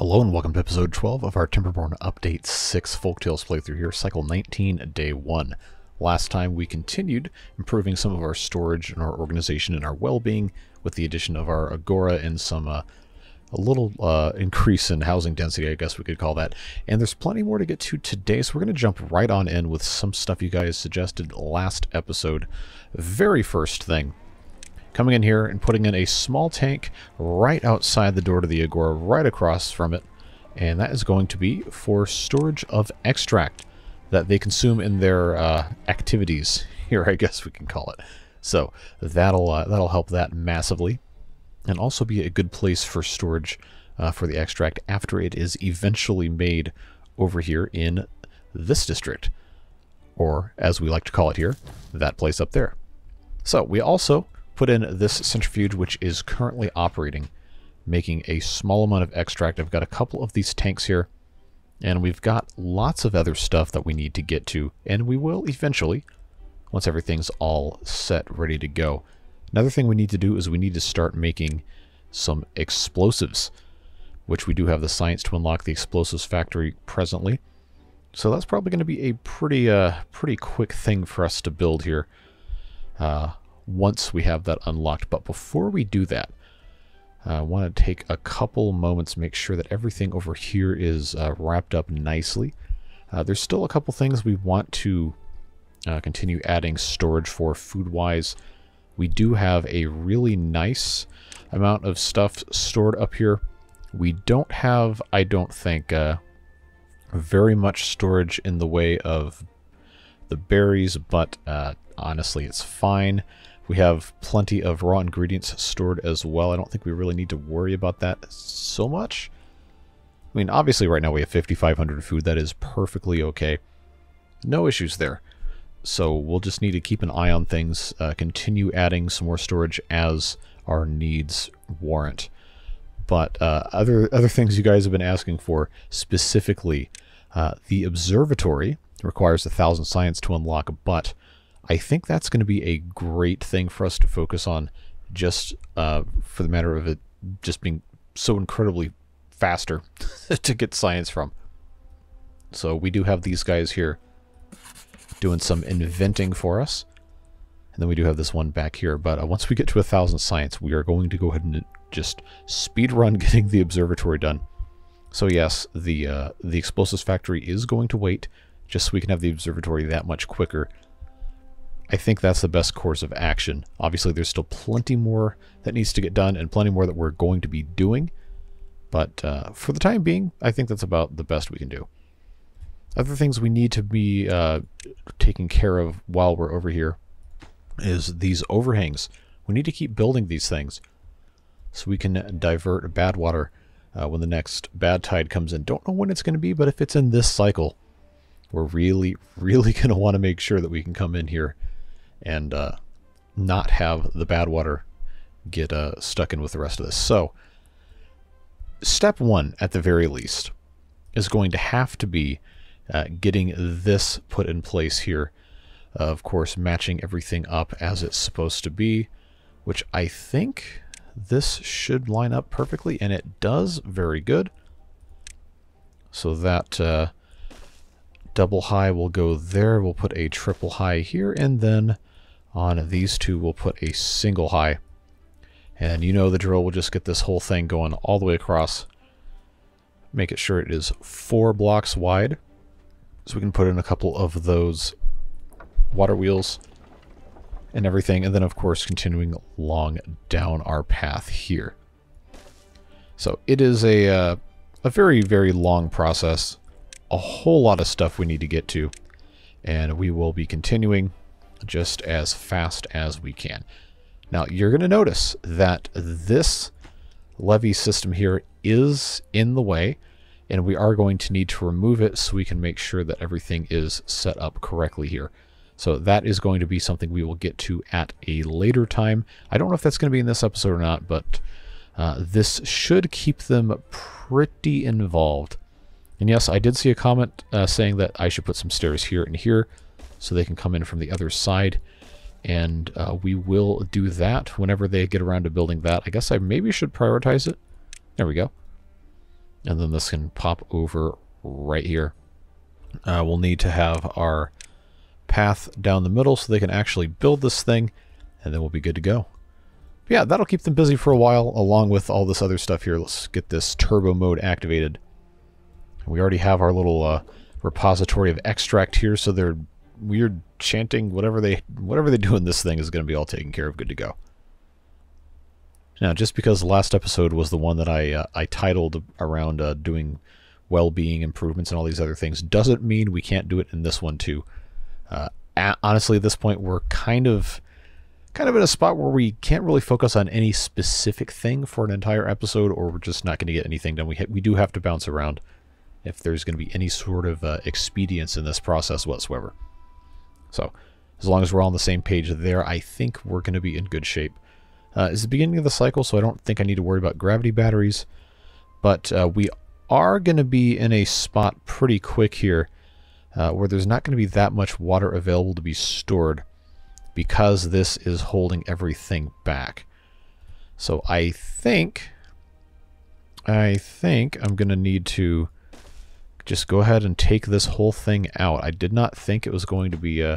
Hello and welcome to episode 12 of our Timberborn Update 6 Folktales playthrough here, cycle 19, day 1. Last time we continued improving some of our storage and our organization and our well-being with the addition of our agora and some a little increase in housing density, I guess we could call that. And there's plenty more to get to today, so we're going to jump right on in with some stuff you guys suggested last episode. Very first thing, coming in here and putting in a small tank right outside the door to the agora, right across from it. And that is going to be for storage of extract that they consume in their activities here, I guess we can call it. So that'll help that massively. And also be a good place for storage for the extract after it is eventually made over here in this district. Or, as we like to call it here, that place up there. So we also put in this centrifuge, which is currently operating, making a small amount of extract. I've got a couple of these tanks here, and we've got lots of other stuff that we need to get to, and we will eventually, once everything's all set, ready to go. Another thing we need to do is we need to start making some explosives, which we do have the science to unlock the explosives factory presently. So that's probably going to be a pretty quick thing for us to build here once we have that unlocked. But before we do that, I want to take a couple moments, make sure that everything over here is wrapped up nicely. There's still a couple things we want to continue adding storage for food-wise. We do have a really nice amount of stuff stored up here. We don't have, I don't think, very much storage in the way of the berries, but honestly, it's fine. We have plenty of raw ingredients stored as well. I don't think we really need to worry about that so much. I mean, obviously right now we have 5,500 food. That is perfectly okay. No issues there. So we'll just need to keep an eye on things, continue adding some more storage as our needs warrant. But other things you guys have been asking for, specifically the observatory requires 1,000 science to unlock, but I think that's going to be a great thing for us to focus on, just for the matter of it just being so incredibly faster to get science from. So we do have these guys here doing some inventing for us. And then we do have this one back here. But once we get to 1,000 science, we are going to go ahead and just speed run getting the observatory done. So yes, the explosives factory is going to wait, just so we can have the observatory that much quicker. I think that's the best course of action. Obviously, there's still plenty more that needs to get done and plenty more that we're going to be doing. But for the time being, I think that's about the best we can do. Other things we need to be taking care of while we're over here is these overhangs. We need to keep building these things so we can divert bad water when the next bad tide comes in. Don't know when it's going to be, but if it's in this cycle, we're really going to want to make sure that we can come in here and not have the bad water get stuck in with the rest of this. So, step one, at the very least, is going to have to be getting this put in place here. Of course, matching everything up as it's supposed to be, which I think this should line up perfectly, and it does. Very good. So that double high will go there. We'll put a triple high here, and then on these two we'll put a single high. And you know the drill, we'll just get this whole thing going all the way across. Make it sure it is 4 blocks wide, so we can put in a couple of those water wheels and everything, and then of course continuing along down our path here. So it is a very long process. A whole lot of stuff we need to get to, and we will be continuing just as fast as we can. Now you're going to notice that this levee system here is in the way, and we are going to need to remove it so we can make sure that everything is set up correctly here. So that is going to be something we will get to at a later time. I don't know if that's going to be in this episode or not, but this should keep them pretty involved. And yes, I did see a comment saying that I should put some stairs here and here so they can come in from the other side. And we will do that whenever they get around to building that. I guess I maybe should prioritize it. There we go. And then this can pop over right here. We'll need to have our path down the middle so they can actually build this thing, and then we'll be good to go. But yeah, that'll keep them busy for a while, along with all this other stuff here. Let's get this turbo mode activated. We already have our little repository of extract here, so their weird chanting, whatever they do in this thing is going to be all taken care of, good to go. Now, just because the last episode was the one that I titled around doing well-being improvements and all these other things, doesn't mean we can't do it in this one too. Honestly, at this point, we're kind of in a spot where we can't really focus on any specific thing for an entire episode, or we're just not going to get anything done. We do have to bounce around if there's going to be any sort of expedience in this process whatsoever. So, as long as we're all on the same page there, I think we're going to be in good shape. It's the beginning of the cycle, so I don't think I need to worry about gravity batteries, but we are going to be in a spot pretty quick here where there's not going to be that much water available to be stored, because this is holding everything back. So I think I'm going to need to just go ahead and take this whole thing out. I did not think it was going to be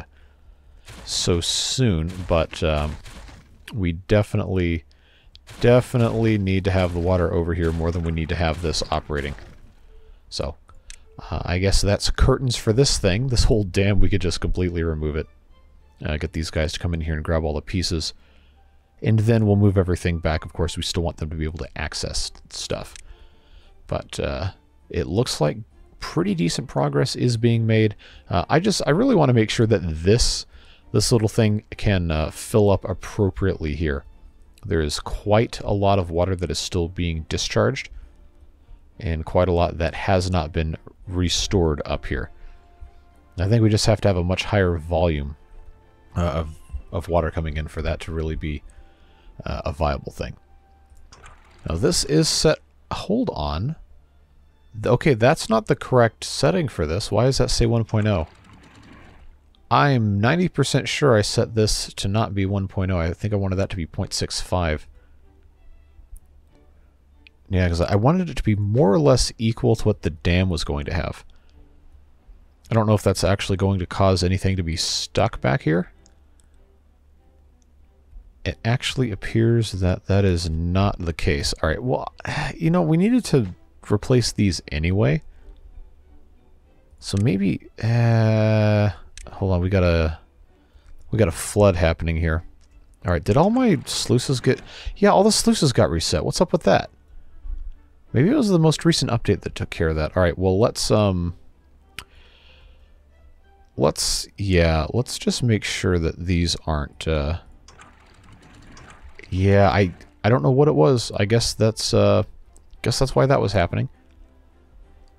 so soon, but we definitely need to have the water over here more than we need to have this operating. So I guess that's curtains for this thing. This whole dam, we could just completely remove it. Get these guys to come in here and grab all the pieces. And then we'll move everything back. Of course, we still want them to be able to access stuff. But it looks like pretty decent progress is being made. I really want to make sure that this little thing can fill up appropriately here. There is quite a lot of water that is still being discharged, and quite a lot that has not been restored up here. I think we just have to have a much higher volume of water coming in for that to really be a viable thing. Now this is set... Hold on. Okay, that's not the correct setting for this. Why does that say 1.0? I'm 90% sure I set this to not be 1.0. I think I wanted that to be 0.65. Yeah, because I wanted it to be more or less equal to what the dam was going to have. I don't know if that's actually going to cause anything to be stuck back here. It actually appears that that is not the case. All right, well, you know, we needed to replace these anyway. So maybe... hold on, we got a flood happening here. All right, did all my sluices get... Yeah, all the sluices got reset. What's up with that? Maybe it was the most recent update that took care of that. All right, well, let's just make sure that these aren't... Yeah, I don't know what it was. I guess that's why that was happening.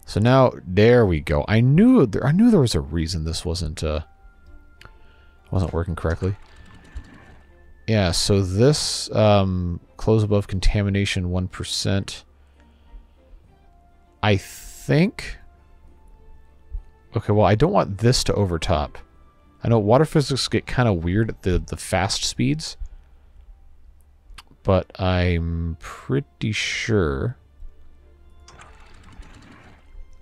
So now, there we go. I knew there was a reason this wasn't working correctly. Yeah, so this close above contamination 1%. I think... Okay, well, I don't want this to overtop. I know water physics get kind of weird at the fast speeds, but I'm pretty sure...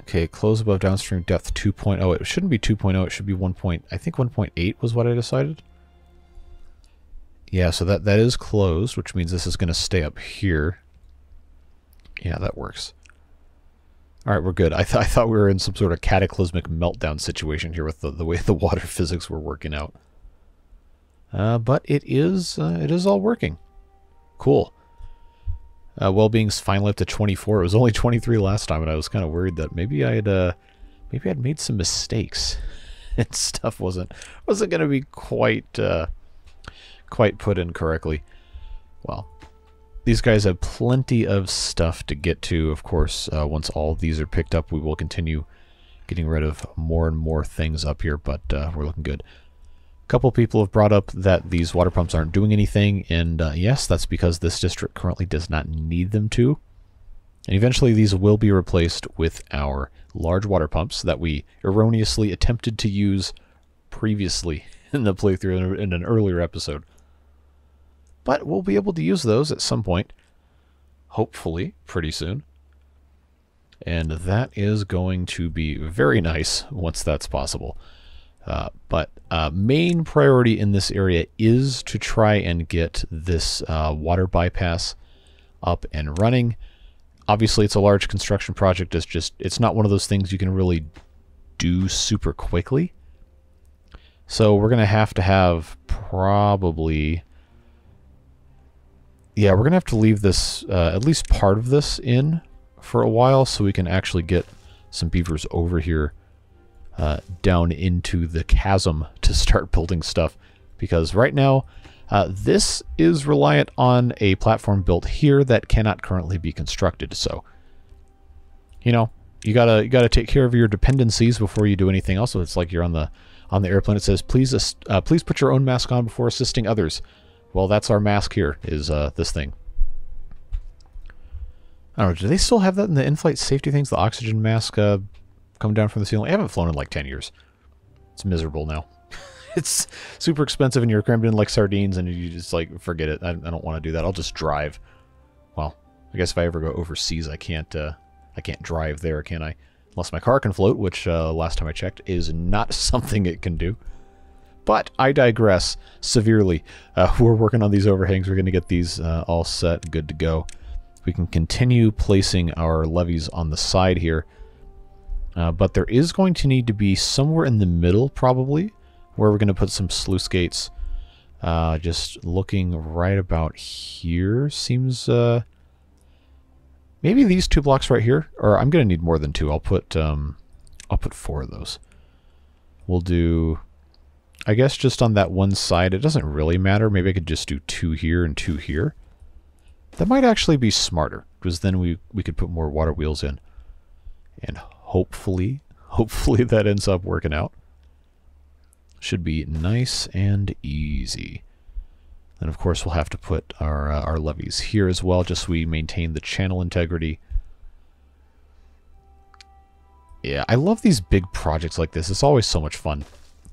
Okay, close above downstream depth 2.0. It shouldn't be 2.0, it should be 1. I think 1.8 was what I decided. Yeah, so that is closed, which means this is going to stay up here. Yeah, that works. Alright, we're good. I thought we were in some sort of cataclysmic meltdown situation here with the way the water physics were working out. But it is all working. Cool. Well-being's finally up to 24. It was only 23 last time, and I was kind of worried that maybe I'd made some mistakes, and stuff wasn't going to be quite put in correctly. Well, these guys have plenty of stuff to get to. Of course, once all of these are picked up, we will continue getting rid of more and more things up here, but we're looking good. A couple people have brought up that these water pumps aren't doing anything, and yes, that's because this district currently does not need them to. And eventually these will be replaced with our large water pumps that we erroneously attempted to use previously in the playthrough in an earlier episode. But we'll be able to use those at some point, hopefully pretty soon. And that is going to be very nice once that's possible. But main priority in this area is to try and get this water bypass up and running. Obviously, it's a large construction project. It's not one of those things you can really do super quickly. So we're going to have probably... Yeah, we're going to have to leave this, at least part of this in for a while so we can actually get some beavers over here down into the chasm to start building stuff. Because right now, this is reliant on a platform built here that cannot currently be constructed. So, you know, you gotta take care of your dependencies before you do anything else. So it's like you're on the airplane. It says, please put your own mask on before assisting others. Well, that's our mask here, is this thing. I don't know, do they still have that in the in-flight safety things? The oxygen mask come down from the ceiling? I haven't flown in like 10 years. It's miserable now. It's super expensive and you're crammed in like sardines and you just like, forget it. I don't want to do that. I'll just drive. Well, I guess if I ever go overseas, I can't drive there, can I? Unless my car can float, which last time I checked is not something it can do. But I digress severely. We're working on these overhangs. We're going to get these all set, good to go. We can continue placing our levees on the side here. But there is going to need to be somewhere in the middle, probably, where we're going to put some sluice gates. Just looking right about here seems... maybe these 2 blocks right here. Or I'm going to need more than 2. I'll put 4 of those. We'll do... I guess just on that one side, it doesn't really matter. Maybe I could just do 2 here and 2 here. That might actually be smarter, because then we could put more water wheels in. And hopefully that ends up working out. Should be nice and easy. And of course we'll have to put our levees here as well, just so we maintain the channel integrity. Yeah, I love these big projects like this. It's always so much fun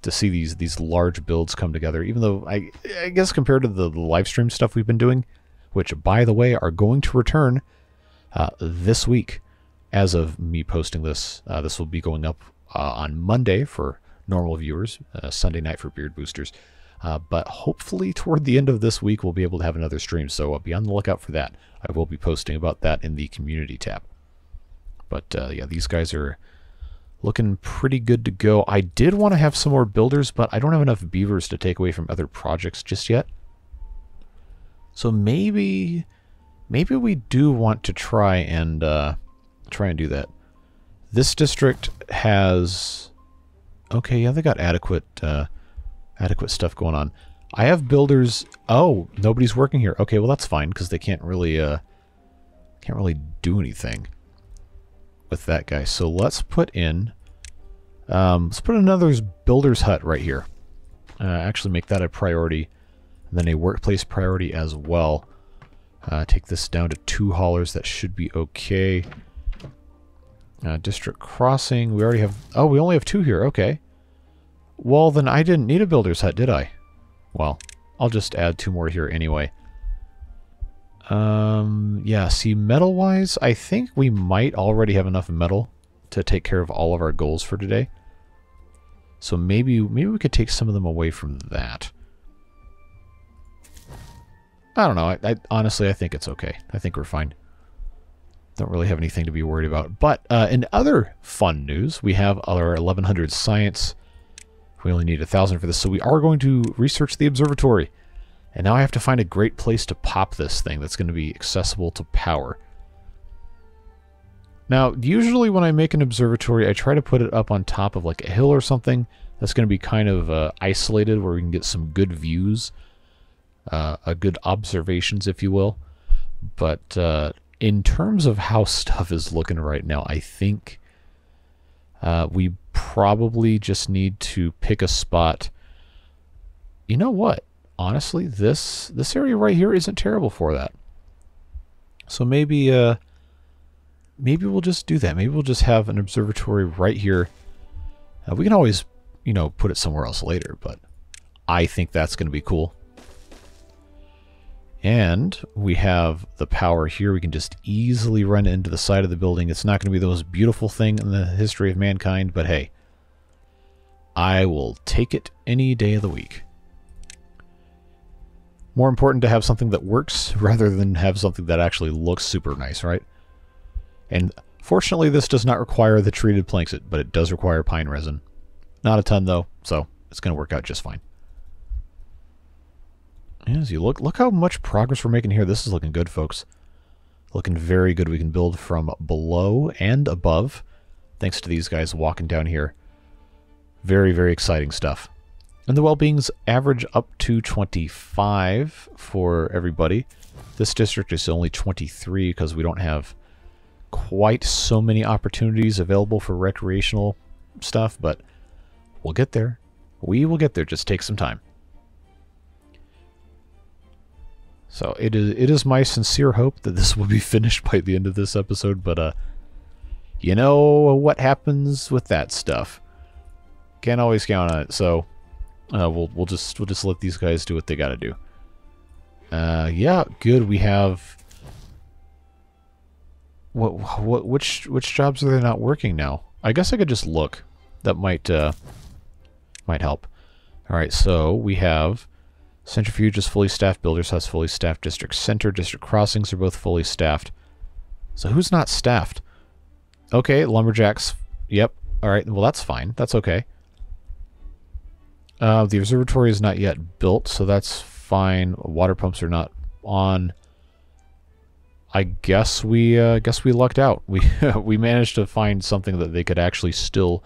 to see these large builds come together, even though I guess compared to the live stream stuff we've been doing, which, by the way, are going to return this week. As of me posting this, this will be going up on Monday for normal viewers, Sunday night for Beard Boosters. But hopefully toward the end of this week, we'll be able to have another stream, so be on the lookout for that. I will be posting about that in the community tab. But yeah, these guys are looking pretty good to go. I did want to have some more builders, but I don't have enough beavers to take away from other projects just yet. So maybe we do want to try and do that. This district has... Okay, yeah, they got adequate stuff going on. I have builders... Oh, nobody's working here. Okay, well that's fine, because they can't really do anything with that guy. So let's put in... let's put another builder's hut right here. Actually make that a priority. And then a workplace priority as well. Take this down to 2 haulers. That should be okay. District crossing. We already have... Oh, we only have 2 here. Okay. Well, then I didn't need a builder's hut, did I? Well, I'll just add 2 more here anyway. Yeah, see, metal-wise, I think we might already have enough metal to take care of all of our goals for today. So maybe we could take some of them away from that. I don't know. Honestly, I think it's okay. I think we're fine. Don't really have anything to be worried about. But in other fun news, we have our 1100 science. We only need 1,000 for this, so we are going to research the observatory. And now I have to find a great place to pop this thing that's going to be accessible to power. Now, usually when I make an observatory, I try to put it up on top of like a hill or something that's going to be kind of isolated, where we can get some good views, good observations, if you will. But in terms of how stuff is looking right now, I think we probably just need to pick a spot. You know what? Honestly, this area right here isn't terrible for that. So maybe we'll just do that. Maybe we'll just have an observatory right here. We can always, put it somewhere else later, but I think that's going to be cool. And we have the power here. We can just easily run into the side of the building. It's not going to be the most beautiful thing in the history of mankind, but hey, I will take it any day of the week. More important to have something that works rather than have something that actually looks super nice, right? And fortunately, this does not require the treated planks, but it does require pine resin. Not a ton, though, so it's going to work out just fine. As you look how much progress we're making here. This is looking good, folks. Looking very good. We can build from below and above, thanks to these guys walking down here. Very, very exciting stuff. And the well-beings average up to 25 for everybody. This district is only 23 because we don't have quite so many opportunities available for recreational stuff, but we'll get there. We will get there. Just take some time. So it is my sincere hope that this will be finished by the end of this episode, but you know what happens with that stuff. Can't always count on it, so we'll just let these guys do what they gotta do. Yeah, good. We have which jobs are they not working now? I guess I could just look. That might help. All right, so we have Centrifuge is fully staffed, Builders has fully staffed, District Center, District Crossings are both fully staffed. So who's not staffed? Okay, Lumberjacks. Yep. All right, well that's fine. That's okay. The observatory is not yet built, so that's fine. Water pumps are not on. I guess we lucked out. We managed to find something that they could actually still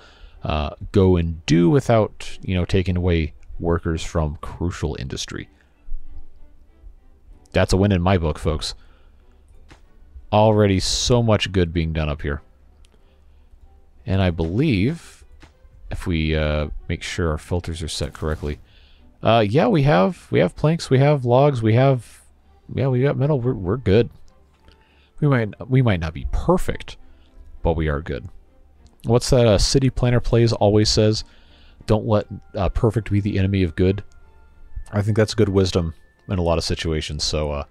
go and do without, you know, taking away workers from crucial industry. That's a win in my book, folks. Already so much good being done up here. And I believe if we make sure our filters are set correctly, yeah, we have planks, we have logs, we got metal. We're good. We might not be perfect, but we are good. What's that City Planner Plays always says? Don't let perfect be the enemy of good. I think that's good wisdom in a lot of situations, so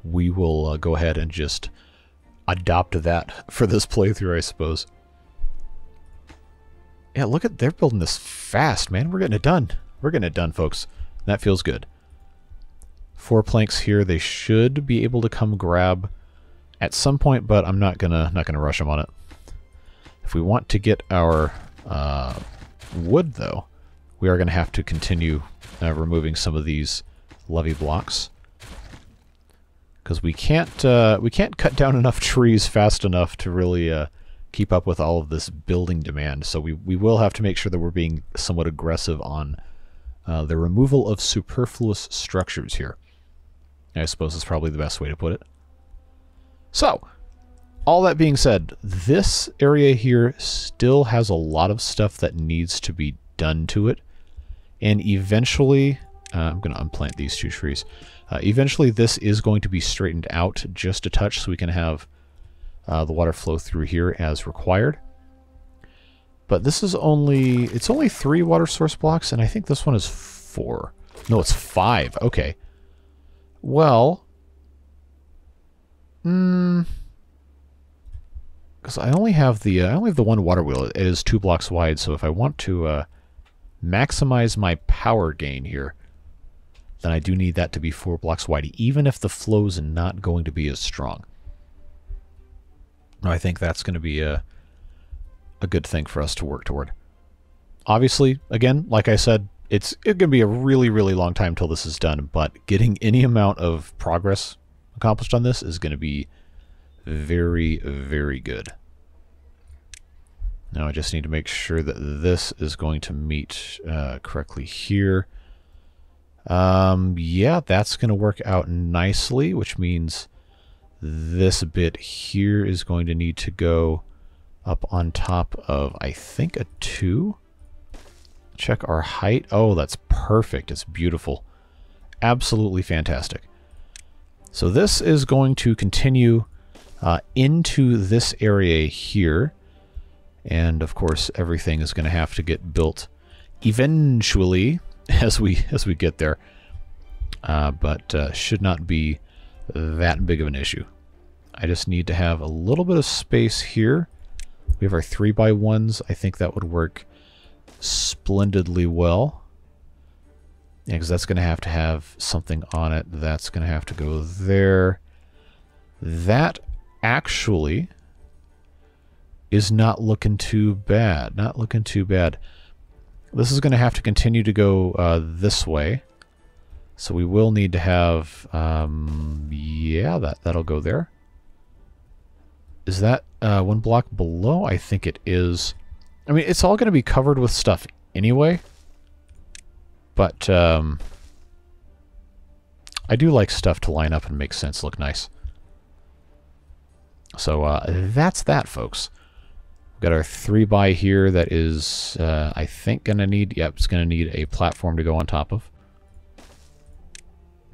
we will go ahead and just adopt that for this playthrough, I suppose. Yeah, look at, they're building this fast, man. We're getting it done. We're getting it done, folks. That feels good. 4 planks here. They should be able to come grab at some point, but I'm not gonna rush them on it. If we want to get our wood, though, we are going to have to continue removing some of these levee blocks, because we can't cut down enough trees fast enough to really keep up with all of this building demand. So we will have to make sure that we're being somewhat aggressive on the removal of superfluous structures here. I suppose is probably the best way to put it. So, all that being said, this area here still has a lot of stuff that needs to be done to it. And eventually, I'm going to unplant these 2 trees. Eventually, this is going to be straightened out just a touch so we can have the water flow through here as required. But this is it's only 3 water source blocks, and I think this one is 4. No, it's 5. Okay. Well, because I only have the one water wheel. It is 2 blocks wide, so if I want to maximize my power gain here, then I do need that to be 4 blocks wide, even if the flow's not going to be as strong. I think that's going to be a good thing for us to work toward. Obviously, again, like I said, it's going to be a really, really long time till this is done, but getting any amount of progress accomplished on this is going to be very, very good. Now I just need to make sure that this is going to meet correctly here. Yeah, that's going to work out nicely, which means this bit here is going to need to go up on top of, I think, a 2. Check our height. Oh, that's perfect. It's beautiful. Absolutely fantastic. So this is going to continue into this area here. And of course, everything is going to have to get built eventually as we get there. but should not be that big of an issue. I just need to have a little bit of space here. We have our 3x1s. I think that would work splendidly well. Yeah, because that's going to have something on it. That's going to have to go there. That actually is not looking too bad. Not looking too bad. This is going to have to continue to go this way. So we will need to have, yeah, that'll go there. Is that one block below? I think it is. I mean, it's all going to be covered with stuff anyway. But I do like stuff to line up and make sense, look nice. So that's that, folks. We've got our 3x here that is, I think, going to need, yep, it's going to need a platform to go on top of.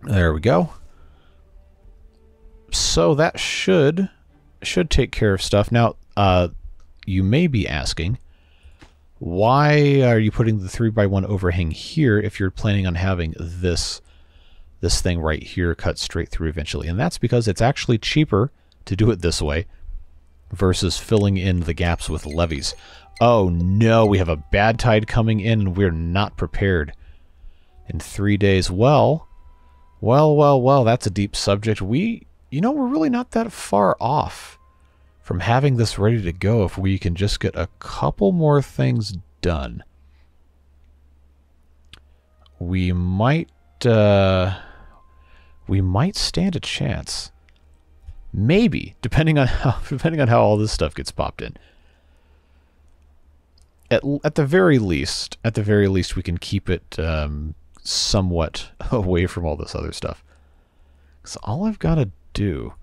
There we go. So that should take care of stuff. Now, you may be asking, why are you putting the 3x1 overhang here if you're planning on having this thing right here cut straight through eventually? And that's because it's actually cheaper to do it this way versus filling in the gaps with levees. Oh no, we have a bad tide coming in and we're not prepared. In 3 days, well, that's a deep subject. You know, we're really not that far off from having this ready to go if we can just get a couple more things done. We might stand a chance. Maybe, depending on how all this stuff gets popped in. At the very least, we can keep it somewhat away from all this other stuff. So all I've got to do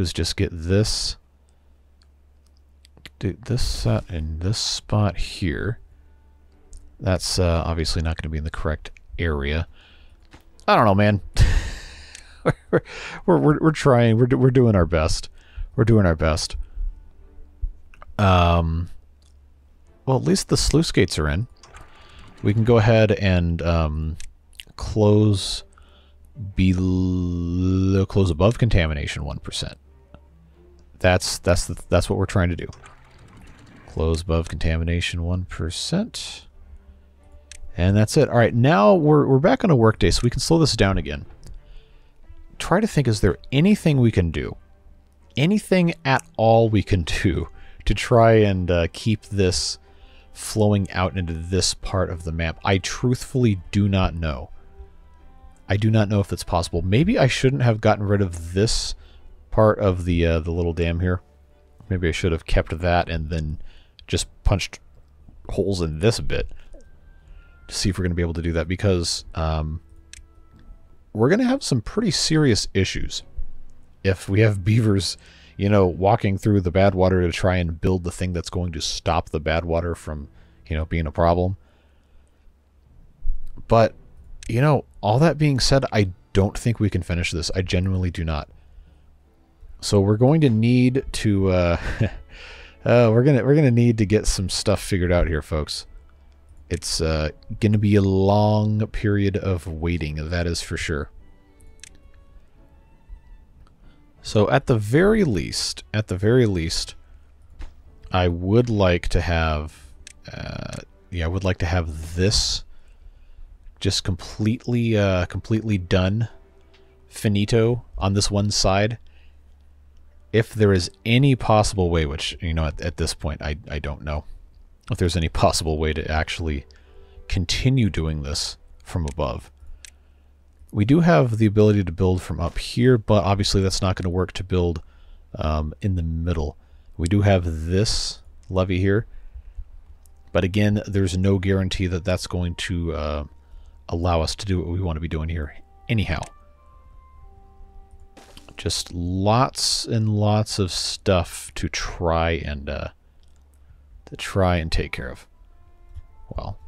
is just get this set in this spot here. That's obviously not going to be in the correct area. I don't know, man. we're trying. We're doing our best. We're doing our best. Well, at least the sluice gates are in. We can go ahead and close above contamination 1%. That's what we're trying to do. Close above contamination 1%. And that's it. All right, now we're back on a work day, so we can slow this down again. Try to think, is there anything we can do? Anything at all we can do to try and keep this flowing out into this part of the map? I truthfully do not know. I do not know if it's possible. Maybe I shouldn't have gotten rid of this part of the little dam here. Maybe I should have kept that and then just punched holes in this bit to see if we're going to be able to do that, because we're going to have some pretty serious issues if we have beavers, you know, walking through the badwater to try and build the thing that's going to stop the badwater from, you know, being a problem. But, you know, all that being said, I don't think we can finish this. I genuinely do not. So we're going to need to we're gonna need to get some stuff figured out here, folks. It's going to be a long period of waiting, that is for sure. So at the very least, I would like to have, this just completely done, finito on this one side. If there is any possible way, which, you know, at this point, I don't know if there's any possible way to actually continue doing this from above. We do have the ability to build from up here, but obviously that's not going to work to build in the middle. We do have this levee here, but again, there's no guarantee that that's going to allow us to do what we want to be doing here anyhow. Just lots and lots of stuff to try and take care of. Well,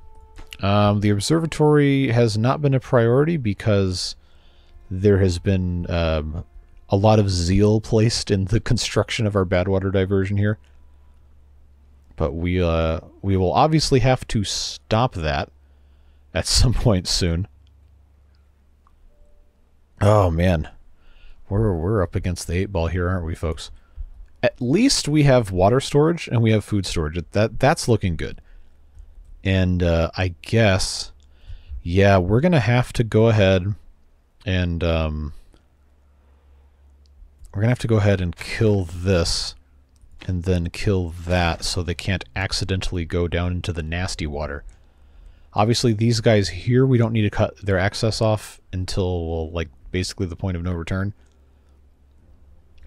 the observatory has not been a priority because there has been a lot of zeal placed in the construction of our badwater diversion here. But we will obviously have to stop that at some point soon. Oh, man. We're up against the 8 ball here, aren't we, folks? At least we have water storage and we have food storage. That's looking good. And I guess, yeah, we're going to have to go ahead and kill this and then kill that so they can't accidentally go down into the nasty water. Obviously, these guys here, we don't need to cut their access off until, well, like, basically the point of no return.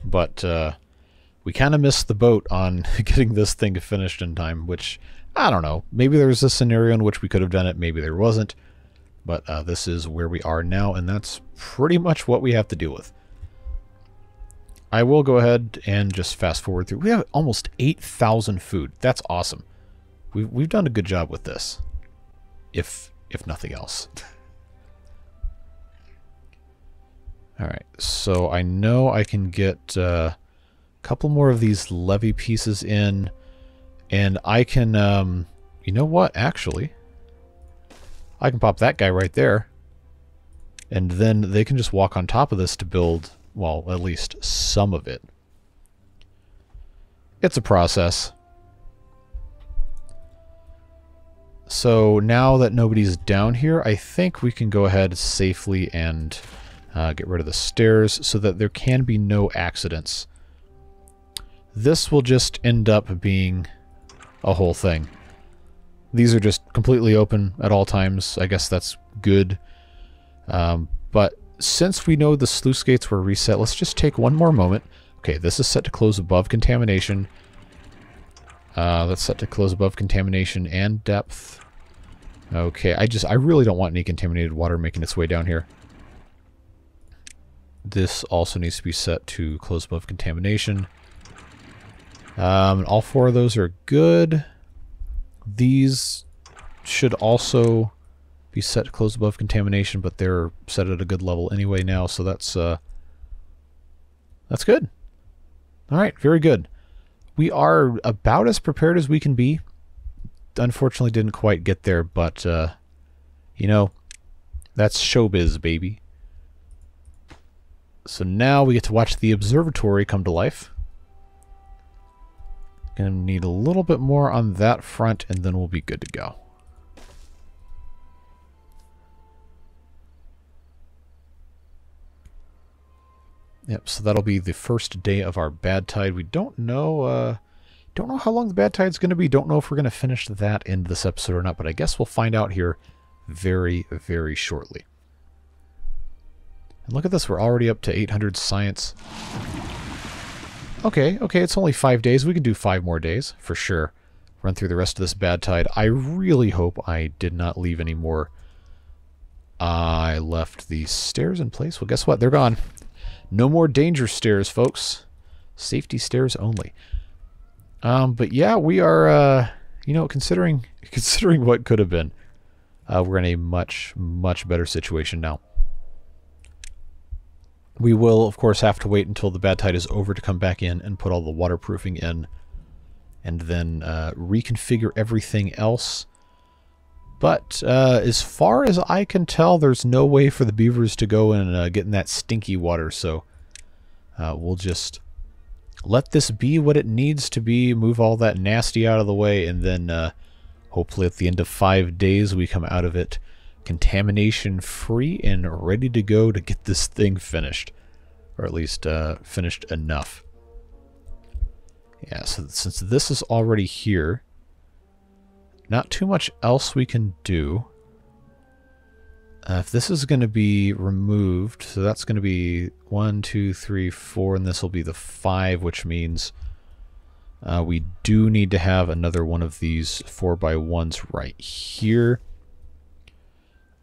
But we kind of missed the boat on getting this thing finished in time, which, I don't know. Maybe there was a scenario in which we could have done it, maybe there wasn't. But this is where we are now, and that's pretty much what we have to deal with. I will go ahead and just fast forward through. We have almost 8,000 food. That's awesome. We've done a good job with this. If nothing else. Alright, so I know I can get a couple more of these levee pieces in, and I can, you know what, actually, I can pop that guy right there, and then they can just walk on top of this to build, well, at least some of it. It's a process. So now that nobody's down here, I think we can go ahead safely and get rid of the stairs so that there can be no accidents. This will just end up being a whole thing. These are just completely open at all times. I guess that's good. But since we know the sluice gates were reset, let's just take one more moment. Okay, this is set to close above contamination. That's set to close above contamination and depth. Okay, I really don't want any contaminated water making its way down here. This also needs to be set to close above contamination. All 4 of those are good. These should also be set to close above contamination, but they're set at a good level anyway now, so that's good. All right, very good. We are about as prepared as we can be. Unfortunately, didn't quite get there, but, you know, that's showbiz, baby. So now we get to watch the observatory come to life. Gonna need a little bit more on that front, and then we'll be good to go. Yep, so that'll be the first day of our bad tide. We don't know how long the bad tide's going to be. Don't know if we're going to finish that in this episode or not, but I guess we'll find out here very, very shortly. And look at this, we're already up to 800 science. Okay, it's only 5 days. We can do 5 more days, for sure. Run through the rest of this bad tide. I really hope I did not leave any more. I left the stairs in place. Well, guess what? They're gone. No more danger stairs, folks. Safety stairs only. But yeah, we are, you know, considering what could have been, we're in a much, much better situation now. We will, of course, have to wait until the bad tide is over to come back in and put all the waterproofing in, and then reconfigure everything else. But as far as I can tell, there's no way for the beavers to go and get in that stinky water, so we'll just let this be what it needs to be, move all that nasty out of the way, and then hopefully at the end of 5 days we come out of it contamination free and ready to go to get this thing finished, or at least finished enough. Yeah, so since this is already here, not too much else we can do. If this is going to be removed, so that's going to be 1, 2, 3, 4, and this will be the 5, which means we do need to have another one of these 4x1s right here.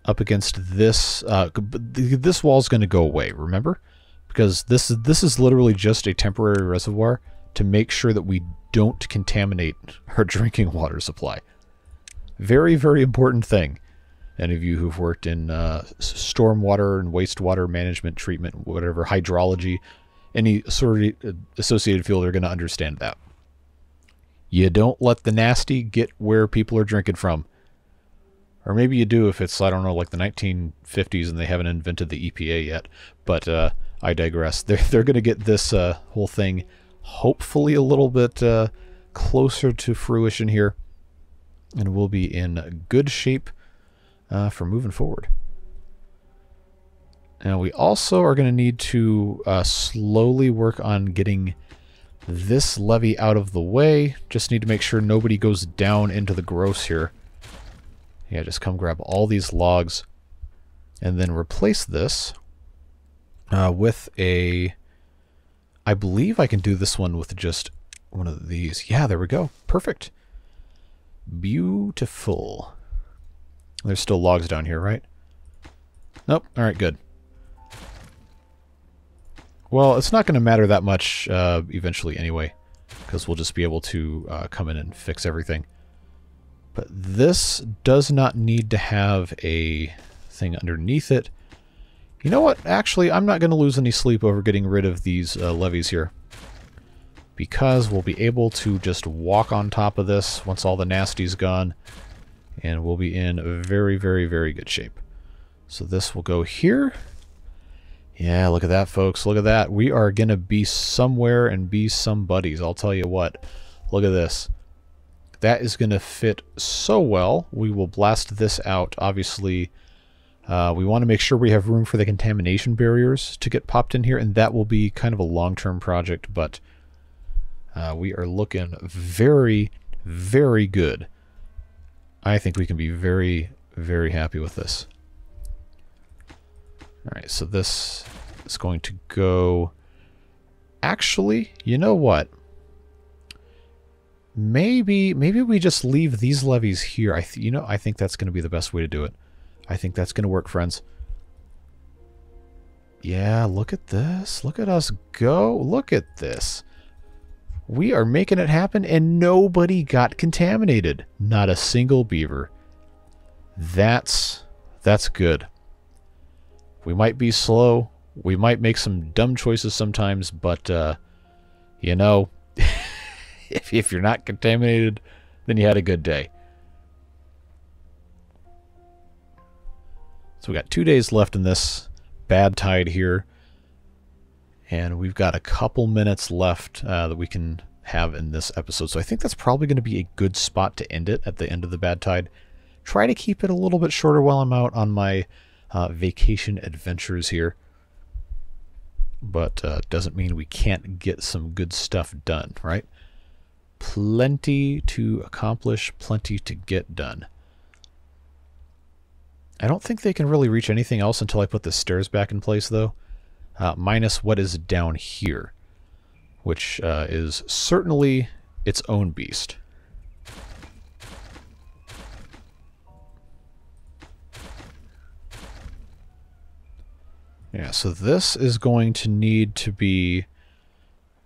Up against this, this wall's going to go away, remember? Because this is literally just a temporary reservoir to make sure that we don't contaminate our drinking water supply. Very, very important thing. Any of you who've worked in stormwater and wastewater management, treatment, whatever, hydrology, any sort of associated field are going to understand that. You don't let the nasty get where people are drinking from. Or maybe you do if it's, I don't know, like the 1950s and they haven't invented the EPA yet. But I digress. They're going to get this whole thing hopefully a little bit closer to fruition here. And we'll be in good shape for moving forward. Now we also are going to need to slowly work on getting this levee out of the way. Just need to make sure nobody goes down into the gross here. Yeah, just come grab all these logs and then replace this with a... I believe I can do this one with just one of these. Yeah, there we go. Perfect. Beautiful. There's still logs down here, right? Nope. All right, good. Well, it's not going to matter that much eventually anyway, because we'll just be able to come in and fix everything. But this does not need to have a thing underneath it. You know what? Actually, I'm not going to lose any sleep over getting rid of these levees here, because we'll be able to just walk on top of this once all the nasty's gone, and we'll be in very, very, very good shape. So this will go here. Yeah, look at that, folks. Look at that. We are going to be somewhere and be somebodies. I'll tell you what. Look at this. That is going to fit so well. We will blast this out. Obviously, we want to make sure we have room for the contamination barriers to get popped in here, and that will be kind of a long-term project, but we are looking very, very good. I think we can be very, very happy with this. Alright, so this is going to go... Actually, you know what? Maybe we just leave these levees here. I think that's going to be the best way to do it. I think that's going to work, friends. Yeah, look at this. Look at us go. Look at this. We are making it happen, and nobody got contaminated. Not a single beaver. That's good. We might be slow. We might make some dumb choices sometimes, but, you know, if you're not contaminated, then you had a good day. So we got 2 days left in this bad tide here, and we've got a couple minutes left that we can have in this episode. So I think that's probably going to be a good spot to end it at the end of the bad tide. Try to keep it a little bit shorter while I'm out on my vacation adventures here, but doesn't mean we can't get some good stuff done, right? Plenty to accomplish, plenty to get done. I don't think they can really reach anything else until I put the stairs back in place, though, minus what is down here, which is certainly its own beast. Yeah, so this is going to need to be...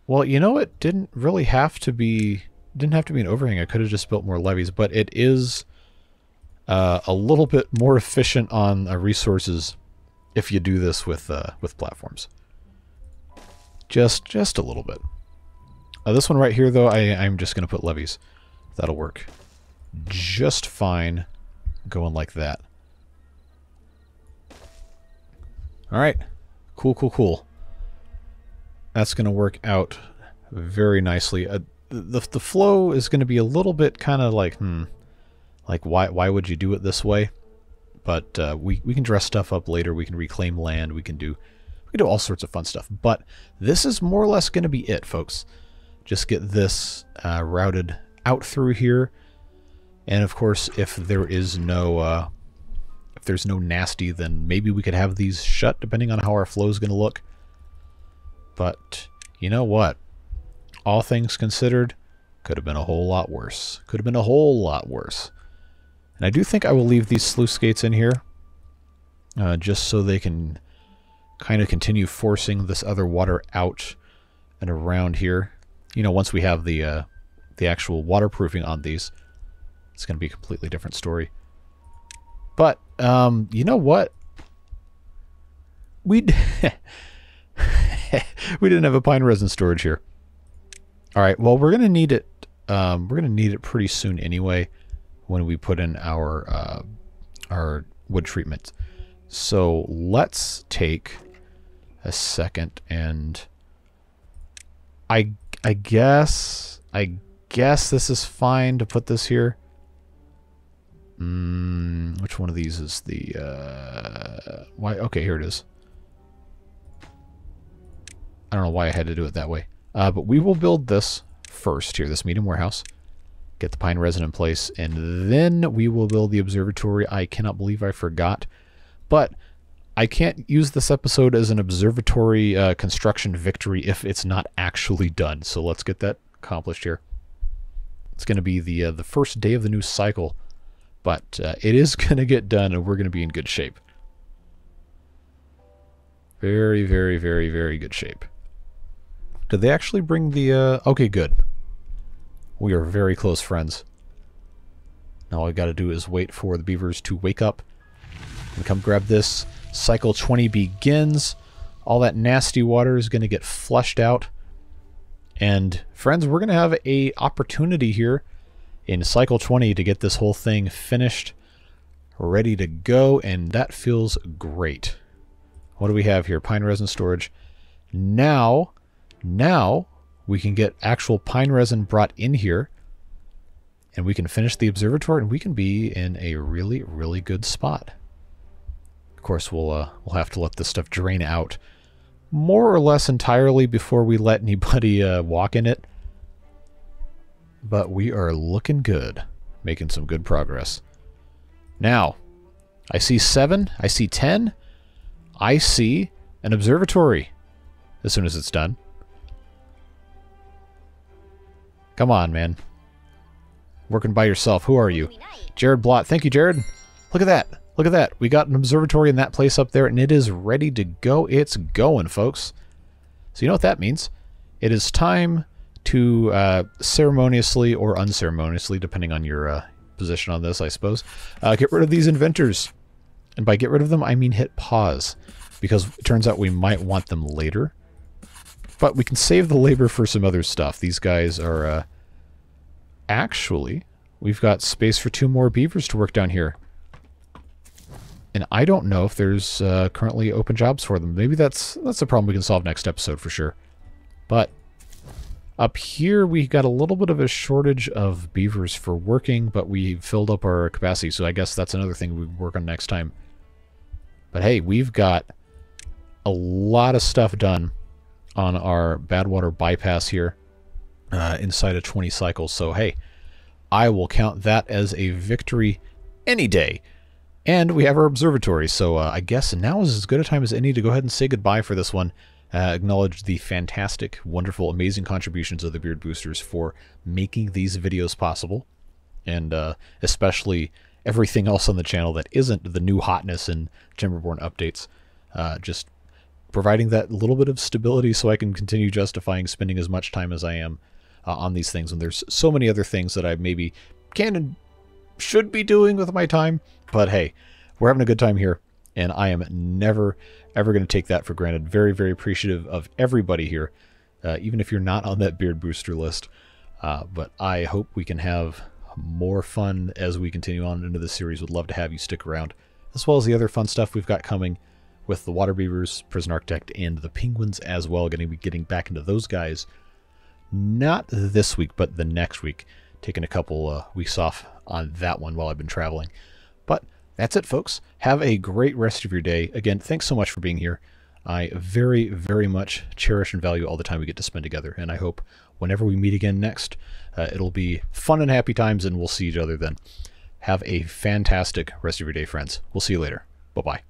Well, you know, it didn't really have to be... Didn't have to be an overhang. I could have just built more levees, but it is a little bit more efficient on resources if you do this with platforms. Just a little bit. This one right here, though, I'm just going to put levees. That'll work just fine going like that. Alright, cool. That's going to work out very nicely. The flow is going to be a little bit kind of like, like why would you do it this way? But we can dress stuff up later. We can reclaim land. We can do all sorts of fun stuff. But this is more or less going to be it, folks. Just get this routed out through here, and of course, if there is no if there's no nasty, then maybe we could have these shut, depending on how our flow is going to look. But you know what? All things considered, could have been a whole lot worse. Could have been a whole lot worse. And I do think I will leave these sluice gates in here, just so they can kind of continue forcing this other water out and around here. You know, once we have the actual waterproofing on these, it's going to be a completely different story. But, you know what? We didn't have a pine resin storage here. Alright, well, we're going to need it. We're going to need it pretty soon anyway, when we put in our our wood treatment. So let's take a second, and I guess this is fine to put this here. Which one of these is the why? Okay, here it is. I don't know why I had to do it that way. But we will build this first here, this medium warehouse. Get the pine resin in place, and then we will build the observatory. I cannot believe I forgot. But I can't use this episode as an observatory construction victory if it's not actually done. So let's get that accomplished here. It's going to be the first day of the new cycle, but it is going to get done, and we're going to be in good shape. Very, very, very, very good shape. Did they actually bring the... Okay, good. We are very close friends. Now all I got to do is wait for the beavers to wake up and come grab this. Cycle 20 begins. All that nasty water is going to get flushed out. And friends, we're going to have a opportunity here in cycle 20 to get this whole thing finished, ready to go, and that feels great. What do we have here? Pine resin storage. Now we can get actual pine resin brought in here, and we can finish the observatory, and we can be in a really, really good spot. Of course, we'll have to let this stuff drain out more or less entirely before we let anybody walk in it. But we are looking good, making some good progress. Now, I see 7, I see 10, I see an observatory as soon as it's done. Come on, man. Working by yourself. Who are you? Jared Blott. Thank you, Jared. Look at that. Look at that. We got an observatory in that place up there, and it is ready to go. It's going, folks. So you know what that means. It is time to ceremoniously or unceremoniously, depending on your position on this, I suppose, get rid of these inventors. And by get rid of them, I mean hit pause, because it turns out we might want them later. But we can save the labor for some other stuff. These guys are... Actually, we've got space for 2 more beavers to work down here. And I don't know if there's currently open jobs for them. Maybe that's a problem we can solve next episode for sure. But up here, we got a little bit of a shortage of beavers for working, but we filled up our capacity, so I guess that's another thing we work on next time. But hey, we've got a lot of stuff done on our badwater bypass here inside of 20 cycles. So hey, I will count that as a victory any day. And we have our observatory, so I guess now is as good a time as any to go ahead and say goodbye for this one. Acknowledge the fantastic, wonderful, amazing contributions of the Beard Boosters for making these videos possible. And especially everything else on the channel that isn't the new hotness and Timberborn updates. Just providing that little bit of stability so I can continue justifying spending as much time as I am on these things. And there's so many other things that I maybe can and should be doing with my time. But hey, we're having a good time here, and I am never, ever going to take that for granted. Very, very appreciative of everybody here, even if you're not on that Beard Booster list. But I hope we can have more fun as we continue on into this series. Would love to have you stick around, as well as the other fun stuff we've got coming with the water beavers, prison architect, and the penguins as well. Going to be getting back into those guys, not this week, but the next week. Taking a couple weeks off on that one while I've been traveling. But that's it, folks. Have a great rest of your day. Again, thanks so much for being here. I very, very much cherish and value all the time we get to spend together, and I hope whenever we meet again next, it'll be fun and happy times, and we'll see each other then. Have a fantastic rest of your day, friends. We'll see you later. Bye-bye.